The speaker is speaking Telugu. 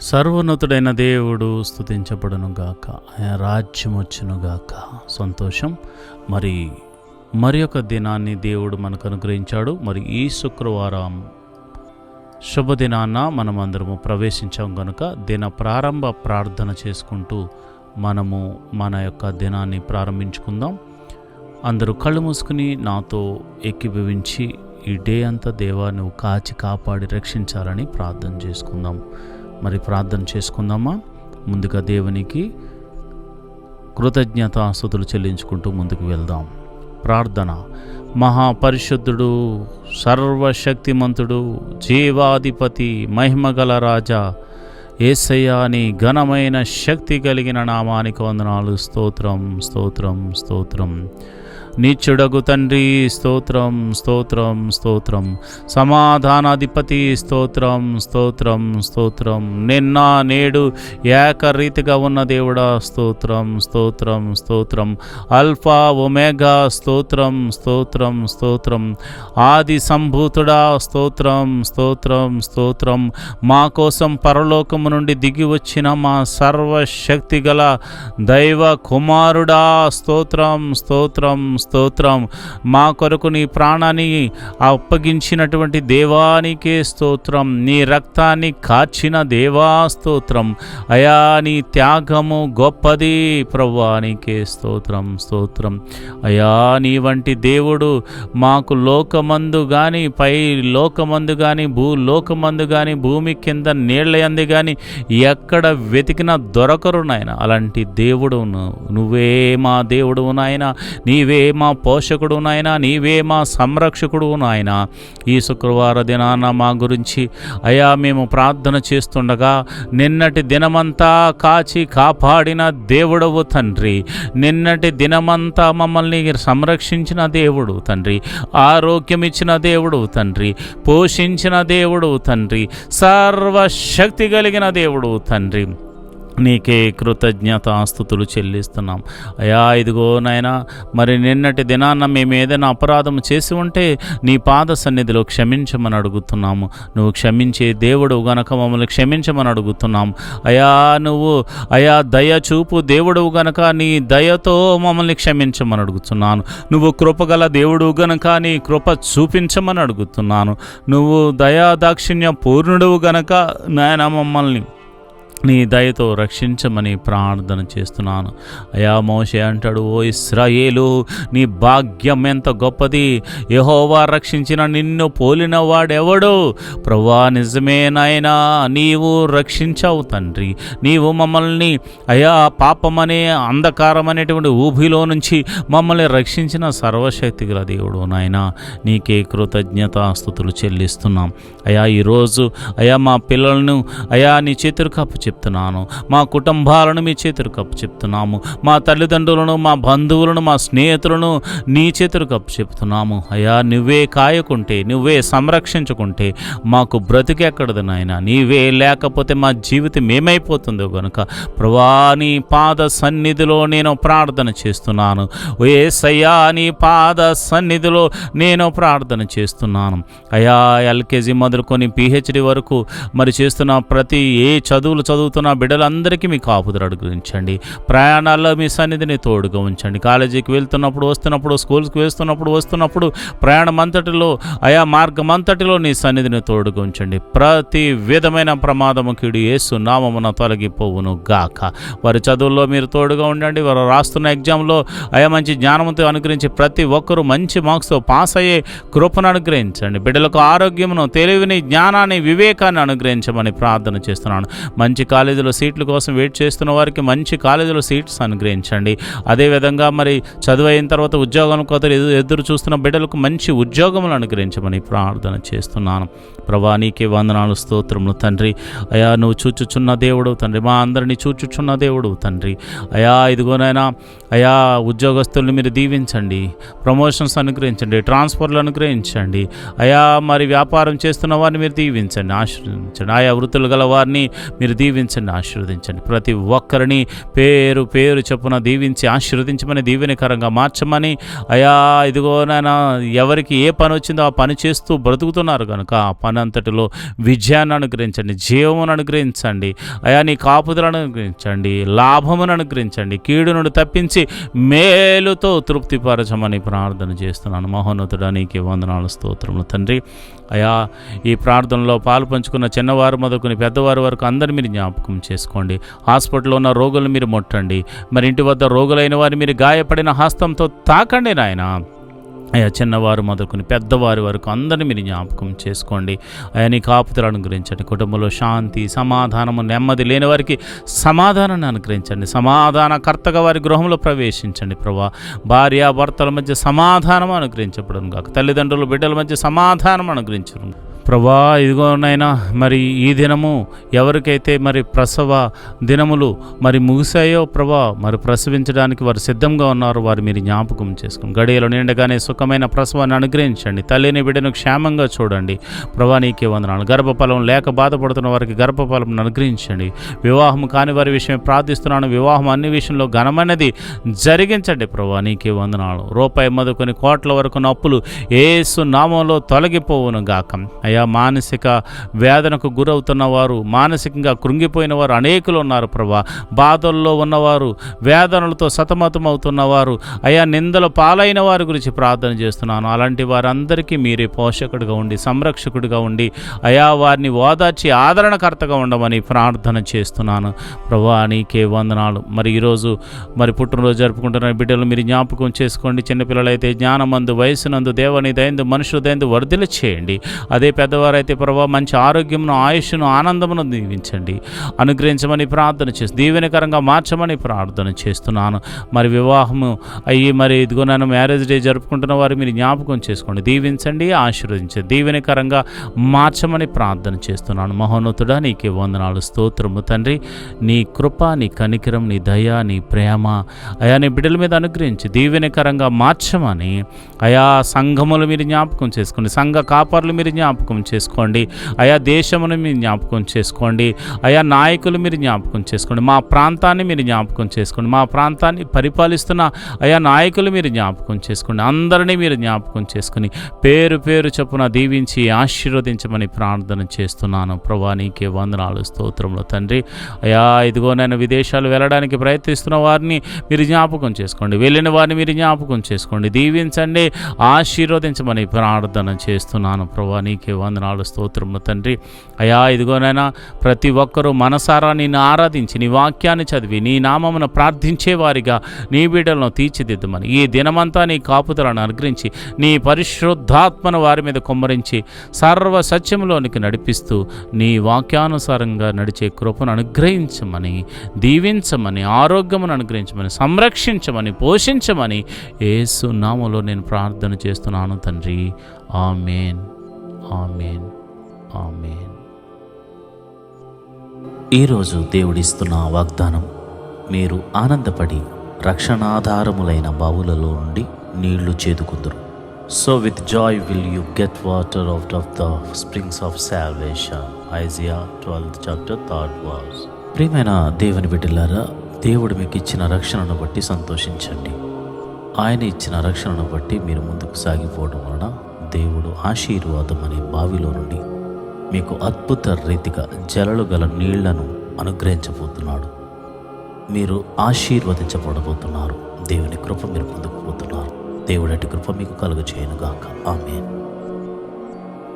సర్వోన్నతుడైన దేవుడు స్తుతించబడునుగాక. ఆయన రాజ్యం వచ్చునుగాక. సంతోషం. మరి ఒక దినాన్ని దేవుడు మనకు అనుగ్రహించాడు. మరి ఈ శుక్రవారం శుభదినాన్న మనమందరము ప్రవేశించాం కనుక దిన ప్రారంభ ప్రార్థన చేసుకుంటూ మనము మన యొక్క దినాన్ని ప్రారంభించుకుందాం. అందరూ కళ్ళు మూసుకుని నాతో ఏకీభవించి ఈ డే అంతా దేవా నువ్వు కాచి కాపాడి రక్షించాలని ప్రార్థన చేసుకుందాం. మరి ప్రార్థన చేసుకుందామా? ముందుగా దేవునికి కృతజ్ఞతాస్తుతులు చెల్లించుకుంటూ ముందుకు వెళ్దాం. ప్రార్థన. మహాపరిశుద్ధుడు, సర్వశక్తిమంతుడు, జీవాధిపతి, మహిమగల రాజా యేసయ్యా, నీ ఘనమైన శక్తి కలిగిన నామానికి వందనాలు. స్తోత్రం స్తోత్రం స్తోత్రం. నీచుడగు తండ్రి స్తోత్రం స్తోత్రం స్తోత్రం. సమాధానాధిపతి స్తోత్రం స్తోత్రం స్తోత్రం. నిన్న నేడు ఏకరీతిగా ఉన్న దేవుడా స్తోత్రం స్తోత్రం స్తోత్రం. అల్ఫా ఒమేగా స్తోత్రం స్తోత్రం స్తోత్రం. ఆది సంభూతుడా స్తోత్రం స్తోత్రం స్తోత్రం. మా కోసం పరలోకము నుండి దిగి వచ్చిన మా సర్వశక్తి గల దైవ కుమారుడా స్తోత్రం స్తోత్రం స్తోత్రం. మా కొరకు నీ ప్రాణాన్ని అప్పగించినటువంటి దేవానికే స్తోత్రం. నీ రక్తాన్ని కార్చిన దేవా స్తోత్రం. అయా, నీ త్యాగము గొప్పది ప్రభువా, నీకే స్తోత్రం స్తోత్రం. అయా, నీ వంటి దేవుడు మాకు లోకమందు కానీ, పై లోకమందు కానీ, భూలోకమందు కానీ, భూమి కింద నీళ్ళయందు కానీ ఎక్కడ వెతికినా దొరకరు నాయన. అలాంటి దేవుడు నువ్వే మా దేవుడు నాయన. నీవే మా పోషకుడు నాయన. నీవే మా సంరక్షకుడు నాయన. ఈ శుక్రవార దినాన మా గురించి అయా మేము ప్రార్థన చేస్తుండగా నిన్నటి దినమంతా కాచి కాపాడిన దేవుడవు తండ్రి. నిన్నటి దినమంతా మమ్మల్ని సంరక్షించిన దేవుడు తండ్రి. ఆరోగ్యం ఇచ్చిన దేవుడు తండ్రి. పోషించిన దేవుడు తండ్రి. సర్వశక్తి కలిగిన దేవుడు తండ్రి. నీకే కృతజ్ఞతాస్తుతులు చెల్లిస్తున్నాం. అయా, ఇదిగో నాయనా, మరి నిన్నటి దినాన్న మేము ఏదైనా అపరాధం చేసి ఉంటే నీ పాద సన్నిధిలో క్షమించమని అడుగుతున్నాము. నువ్వు క్షమించే దేవుడు గనక మమ్మల్ని క్షమించమని అడుగుతున్నాం. అయా దయ చూపు దేవుడు గనక నీ దయతో మమ్మల్ని క్షమించమని అడుగుతున్నాను. నువ్వు కృపగల దేవుడు గనక నీ కృప చూపించమని అడుగుతున్నాను. నువ్వు దయా దాక్షిణ్య పూర్ణుడు గనక నాయన మమ్మల్ని నీ దయతో రక్షించమని ప్రార్థన చేస్తున్నాను. అయా, మోషే అంటాడు, ఓ ఇశ్రాయేలు, నీ భాగ్యం ఎంత గొప్పది. యెహోవా రక్షించిన నిన్ను పోలిన వాడెవడు? ప్రభువా, నిజమే నాయనా, నీవు రక్షించావు తండ్రి. నీవు మమ్మల్ని అయా పాపమనే అంధకారం అనేటువంటి ఊబిలో నుంచి మమ్మల్ని రక్షించిన సర్వశక్తి గల దేవుడు నాయనా. నీకే కృతజ్ఞతాస్తుతులు చెల్లిస్తున్నాం. అయా, ఈరోజు అయా మా పిల్లలను అయా నీ చేతులకు అప్పు చెప్తున్నాను. మా కుటుంబాలను మీ చేతులకు అప్పు చెప్తున్నాము. మా తల్లిదండ్రులను, మా బంధువులను, మా స్నేహితులను నీ చేతులకు అప్పు చెప్తున్నాము. అయా, నువ్వే కాయకుంటే, నువ్వే సంరక్షించుకుంటే మాకు బ్రతికెక్కడదు నాయన. నీవే లేకపోతే మా జీవితం ఏమైపోతుందో గనుక ప్రభువా, నీ పాద సన్నిధిలో నేను ప్రార్థన చేస్తున్నాను. యేసయ్యా, నీ పాద సన్నిధిలో నేను ప్రార్థన చేస్తున్నాను. అయా, ఎల్కేజీ మొదలుకొని పిహెచ్డి వరకు మరి చేస్తున్న ప్రతి చదువులు చదువుతున్న బిడ్డలందరికీ మీ కాపుదలు అనుగ్రహించండి. ప్రయాణాల్లో మీ సన్నిధిని తోడుగా ఉంచండి. కాలేజీకి వెళ్తున్నప్పుడు, వస్తున్నప్పుడు, స్కూల్స్కి వస్తున్నప్పుడు ప్రయాణం అంతటిలో అయా మార్గం అంతటిలో నీ సన్నిధిని తోడుగా ఉంచండి. ప్రతి విధమైన ప్రమాదము కీడు యేసు నామమున తొలగిపోవును గాక. వారి చదువుల్లో మీరు తోడుగా ఉండండి. వారు రాస్తున్న ఎగ్జామ్లో అయా మంచి జ్ఞానంతో అనుగ్రహించి ప్రతి ఒక్కరూ మంచి మార్క్స్తో పాస్ అయ్యే కృపను అనుగ్రహించండి. బిడ్డలకు ఆరోగ్యమును, తెలివిని, జ్ఞానాన్ని, వివేకాన్ని అనుగ్రహించమని ప్రార్థన చేస్తున్నాను. మంచి కాలేజీలో సీట్ల కోసం వెయిట్ చేస్తున్న వారికి మంచి కాలేజీలో సీట్స్ అనుగ్రహించండి. అదేవిధంగా మరి చదువు అయిన తర్వాత ఉద్యోగం కోసం ఎదురు చూస్తున్న బిడ్డలకు మంచి ఉద్యోగములు అనుగ్రహించమని ప్రార్థన చేస్తున్నాను. ప్రభా, నీకే వందనాలు, స్తోత్రములు తండ్రి. అయా, నువ్వు చూచుచున్న దేవుడు తండ్రి. మా అందరినీ చూచుచున్న దేవుడు తండ్రి. అయా, ఇదిగోనైనా అయా ఉద్యోగస్తుల్ని మీరు దీవించండి. ప్రమోషన్స్ అనుగ్రహించండి. ట్రాన్స్ఫర్లు అనుగ్రహించండి. అయా, మరి వ్యాపారం చేస్తున్న వారిని మీరు దీవించండి, ఆశీర్వదించండి. ఆయా వృత్తులు గల వారిని మీరు దీవించండి. దీవించండి, ఆశీర్వదించండి. ప్రతి ఒక్కరిని పేరు పేరు చొప్పున దీవించి ఆశీర్వదించమని, దీవెనకరంగా మార్చమని. అయా ఇదిగో నాయన, ఎవరికి ఏ పని వచ్చిందో ఆ పని చేస్తూ బ్రతుకుతున్నారు కనుక ఆ పని అంతటిలో విజయాన్ని అనుగ్రహించండి, జీవమును అనుగ్రహించండి. అయా నీ కాపుదలను అనుగ్రహించండి, లాభమును అనుగ్రహించండి, కీడు నుండి తప్పించి మేలుతో తృప్తిపరచమని ప్రార్థన చేస్తున్నాను. మహోన్నతుడా నీకే వందనాలు, స్తోత్రములు తండ్రి. అయా ఈ ప్రార్థనలో పాలు పంచుకున్న చిన్నవారు మొదలుకొని పెద్దవారి వరకు అందరినీ మీరు జ్ఞాపకం చేసుకోండి. హాస్పిటల్లో ఉన్న రోగులను మీరు ముట్టండి. మరి ఇంటి వద్ద రోగులైన వారిని మీరు గాయపడిన హస్తంతో తాకండి నాయన. అయా చిన్నవారు మొదలుకొని పెద్దవారి వరకు అందరినీ మీరు జ్ఞాపకం చేసుకోండి. అయా నీ కాపుదలను అనుగ్రహించండి. కుటుంబంలో శాంతి, సమాధానము, నెమ్మది లేని వారికి సమాధానాన్ని అనుగ్రహించండి. సమాధానకర్తగా వారి గృహంలో ప్రవేశించండి ప్రభా. భార్య భర్తల మధ్య సమాధానం అనుగ్రహించబడును గాక. తల్లిదండ్రులు బిడ్డల మధ్య సమాధానం అనుగ్రహించడం ప్రభా. ఇదిగోనైనా మరి ఈ దినము ఎవరికైతే మరి ప్రసవ దినములు మరి ముగిసాయో ప్రభా, మరి ప్రసవించడానికి వారు సిద్ధంగా ఉన్నారు, వారు మీరు జ్ఞాపకం చేసుకుని గడియలు నిండగానే సుఖమైన ప్రసవాన్ని అనుగ్రహించండి. తల్లిని బిడ్డను క్షేమంగా చూడండి ప్రభా. నీకే వందనాలు. గర్భఫలం లేక బాధపడుతున్న వారికి గర్భఫలం అనుగ్రహించండి. వివాహం కాని వారి విషయం ప్రార్థిస్తున్నాను. వివాహం అన్ని విషయంలో ఘనమైనది జరిగించండి ప్రభా. నీకే వందనాలు. రూపాయి మొదలుకొని కోట్ల వరకు అప్పులు యేసు నామంలో తొలగిపోవును గాక. అయ్యా మానసిక వేదనకు గురవుతున్న వారు, మానసికంగా కృంగిపోయిన వారు అనేకులు ఉన్నారు ప్రభా. బాధల్లో ఉన్నవారు, వేదనలతో సతమతం అవుతున్నవారు, అయా నిందల పాలైన వారి గురించి ప్రార్థన చేస్తున్నాను. అలాంటి వారందరికీ మీరే పోషకుడిగా ఉండి, సంరక్షకుడిగా ఉండి, అయా వారిని ఓదార్చి ఆదరణకర్తగా ఉండమని ప్రార్థన చేస్తున్నాను ప్రభా. నీకే వందనాలు. మరి ఈరోజు మరి పుట్టినరోజు జరుపుకుంటున్న బిడ్డలు మీరు జ్ఞాపకం చేసుకోండి. చిన్నపిల్లలైతే జ్ఞానమందు, వయసునందు, దేవుని దయందు, మనుషుల దయందు వర్ధిల్ల చేయండి. అదే పెద్దవారైతే ప్రభా మంచి ఆరోగ్యమును, ఆయుష్ను, ఆనందమును దీవించండి, అనుగ్రహించమని ప్రార్థన చేసి దీవెనకరంగా మార్చమని ప్రార్థన చేస్తున్నాను. మరి వివాహము అయ్యి మరి ఇదిగో నన్ను మ్యారేజ్ డే జరుపుకుంటున్న వారు మీరు జ్ఞాపకం చేసుకోండి, దీవించండి, ఆశీర్వదించండి, దీవెనకరంగా మార్చమని ప్రార్థన చేస్తున్నాను. మహోన్నతుడా నీకే వందనాలు, స్తోత్రము తండ్రి. నీ కృప, నీ కనికరం, నీ దయ, నీ ప్రేమ అయా నీ బిడ్డల మీద అనుగ్రహించి దీవెనకరంగా మార్చమని అయా సంఘములు మీరు జ్ఞాపకం చేసుకోండి, సంఘ కాపర్లు మీరు జ్ఞాపకం చేసుకోండి, అయా దేశమును మీరు జ్ఞాపకం చేసుకోండి, అయా నాయకులు మీరు జ్ఞాపకం చేసుకోండి, మా ప్రాంతాన్ని మీరు జ్ఞాపకం చేసుకోండి, మా ప్రాంతాన్ని పరిపాలిస్తున్న అయా నాయకులు మీరు జ్ఞాపకం చేసుకోండి, అందరినీ మీరు జ్ఞాపకం చేసుకుని పేరు పేరు చొప్పున దీవించి ఆశీర్వదించమని ప్రార్థన చేస్తున్నాను ప్రభా. నీకే వందనాలు, స్తోత్రములు తండ్రి. అయా ఇదిగో నేను విదేశాలు వెళ్ళడానికి ప్రయత్నిస్తున్న వారిని మీరు జ్ఞాపకం చేసుకోండి, వెళ్ళిన వారిని మీరు జ్ఞాపకం చేసుకోండి, దీవించండి, ఆశీర్వదించమని ప్రార్థన చేస్తున్నాను ప్రభా. నీకే వందనాలు, స్తోత్రములు తండ్రి. అయా ఇదిగోనైనా ప్రతి ఒక్కరూ మనసారా నిన్ను ఆరాధించి, నీ వాక్యాన్ని చదివి, నీ నామమును ప్రార్థించే వారిగా నీ బిడ్డలను తీర్చిదిద్దమని, ఈ దినమంతా నీ కాపుదలను అనుగ్రహించి, నీ పరిశుద్ధాత్మను వారి మీద కుమ్మరించి సర్వ సత్యములోనికి నడిపిస్తూ నీ వాక్యానుసారంగా నడిచే కృపను అనుగ్రహించమని, దీవించమని, ఆరోగ్యమును అనుగ్రహించమని, సంరక్షించమని, పోషించమని యేసు నామములో నేను ప్రార్థన చేస్తున్నాను తండ్రి. ఆమేన్, ఆమేన్, ఆమేన్. ఈరోజు దేవుడిస్తున్న వాగ్దానం, మీరు ఆనందపడి రక్షణాధారములైన బావులలో నుండి నీళ్లు చేదుకుందురు. So with joy will you get water out of the springs of salvation. Isaiah 12th chapter 3rd verse. ప్రియమైన దేవుని బిడ్డలారా, దేవుడు మీకు ఇచ్చిన రక్షణను బట్టి సంతోషించండి. ఆయన ఇచ్చిన రక్షణను బట్టి మీరు ముందుకు సాగిపోవడం వలన దేవుడు ఆశీర్వాదం అనే బావిలో నుండి మీకు అద్భుత రీతిగా జలలు గల నీళ్లను అనుగ్రహించబోతున్నాడు. మీరు ఆశీర్వదించబడబోతున్నారు. దేవుని కృప మీరు పొందుకోబోతున్నారు. దేవుడి కృప మీకు కలుగజేయును గాక. ఆమేన్.